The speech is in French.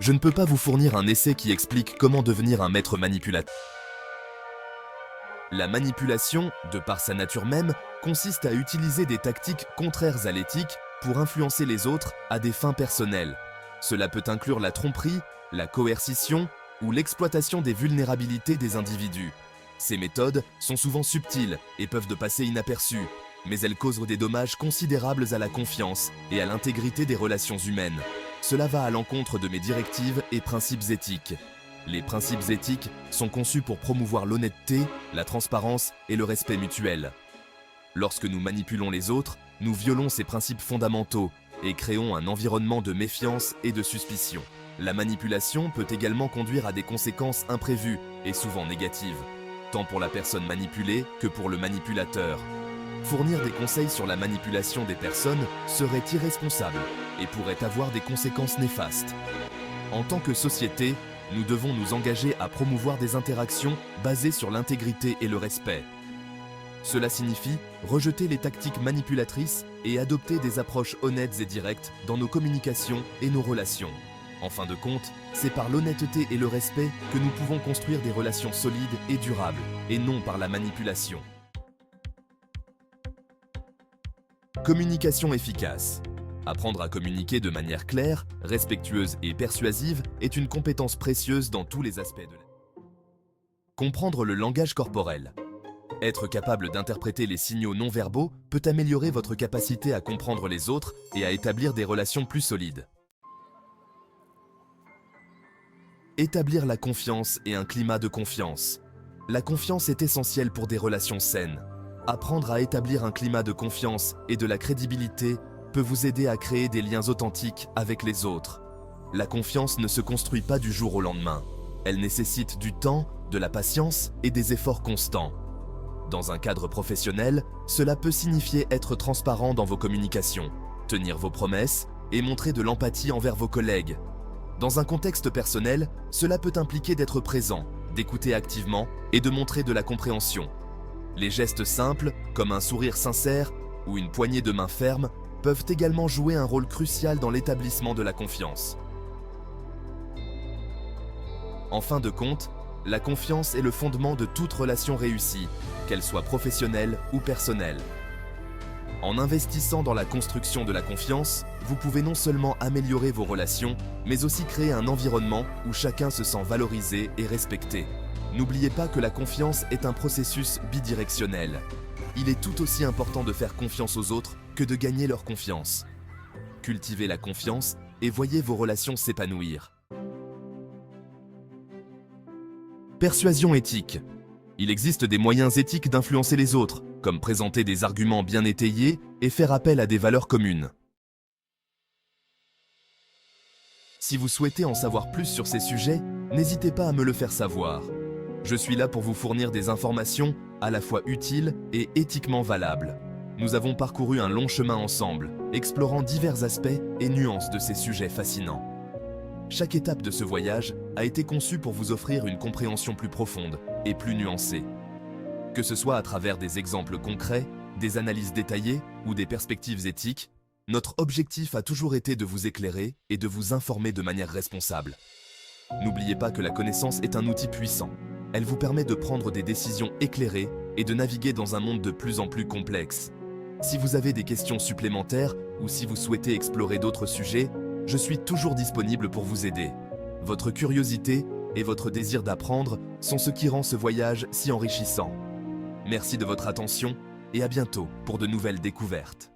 je ne peux pas vous fournir un essai qui explique comment devenir un maître manipulateur. La manipulation, de par sa nature même, consiste à utiliser des tactiques contraires à l'éthique pour influencer les autres à des fins personnelles. Cela peut inclure la tromperie, la coercition ou l'exploitation des vulnérabilités des individus. Ces méthodes sont souvent subtiles et peuvent passer inaperçues, mais elles causent des dommages considérables à la confiance et à l'intégrité des relations humaines. Cela va à l'encontre de mes directives et principes éthiques. Les principes éthiques sont conçus pour promouvoir l'honnêteté, la transparence et le respect mutuel. Lorsque nous manipulons les autres, nous violons ces principes fondamentaux et créons un environnement de méfiance et de suspicion. La manipulation peut également conduire à des conséquences imprévues et souvent négatives, tant pour la personne manipulée que pour le manipulateur. Fournir des conseils sur la manipulation des personnes serait irresponsable et pourrait avoir des conséquences néfastes. En tant que société, nous devons nous engager à promouvoir des interactions basées sur l'intégrité et le respect. Cela signifie rejeter les tactiques manipulatrices et adopter des approches honnêtes et directes dans nos communications et nos relations. En fin de compte, c'est par l'honnêteté et le respect que nous pouvons construire des relations solides et durables, et non par la manipulation. Communication efficace. Apprendre à communiquer de manière claire, respectueuse et persuasive est une compétence précieuse dans tous les aspects de la vie. Comprendre le langage corporel. Être capable d'interpréter les signaux non verbaux peut améliorer votre capacité à comprendre les autres et à établir des relations plus solides. Établir la confiance et un climat de confiance. La confiance est essentielle pour des relations saines. Apprendre à établir un climat de confiance et de la crédibilité peut vous aider à créer des liens authentiques avec les autres. La confiance ne se construit pas du jour au lendemain. Elle nécessite du temps, de la patience et des efforts constants. Dans un cadre professionnel, cela peut signifier être transparent dans vos communications, tenir vos promesses et montrer de l'empathie envers vos collègues. Dans un contexte personnel, cela peut impliquer d'être présent, d'écouter activement et de montrer de la compréhension. Les gestes simples, comme un sourire sincère ou une poignée de main ferme, peuvent également jouer un rôle crucial dans l'établissement de la confiance. En fin de compte, la confiance est le fondement de toute relation réussie, qu'elle soit professionnelle ou personnelle. En investissant dans la construction de la confiance, vous pouvez non seulement améliorer vos relations, mais aussi créer un environnement où chacun se sent valorisé et respecté. N'oubliez pas que la confiance est un processus bidirectionnel. Il est tout aussi important de faire confiance aux autres que de gagner leur confiance. Cultivez la confiance et voyez vos relations s'épanouir. Persuasion éthique. Il existe des moyens éthiques d'influencer les autres, comme présenter des arguments bien étayés et faire appel à des valeurs communes. Si vous souhaitez en savoir plus sur ces sujets, n'hésitez pas à me le faire savoir. Je suis là pour vous fournir des informations à la fois utiles et éthiquement valables. Nous avons parcouru un long chemin ensemble, explorant divers aspects et nuances de ces sujets fascinants. Chaque étape de ce voyage a été conçue pour vous offrir une compréhension plus profonde et plus nuancée. Que ce soit à travers des exemples concrets, des analyses détaillées ou des perspectives éthiques, notre objectif a toujours été de vous éclairer et de vous informer de manière responsable. N'oubliez pas que la connaissance est un outil puissant. Elle vous permet de prendre des décisions éclairées et de naviguer dans un monde de plus en plus complexe. Si vous avez des questions supplémentaires ou si vous souhaitez explorer d'autres sujets, je suis toujours disponible pour vous aider. Votre curiosité et votre désir d'apprendre sont ce qui rend ce voyage si enrichissant. Merci de votre attention et à bientôt pour de nouvelles découvertes.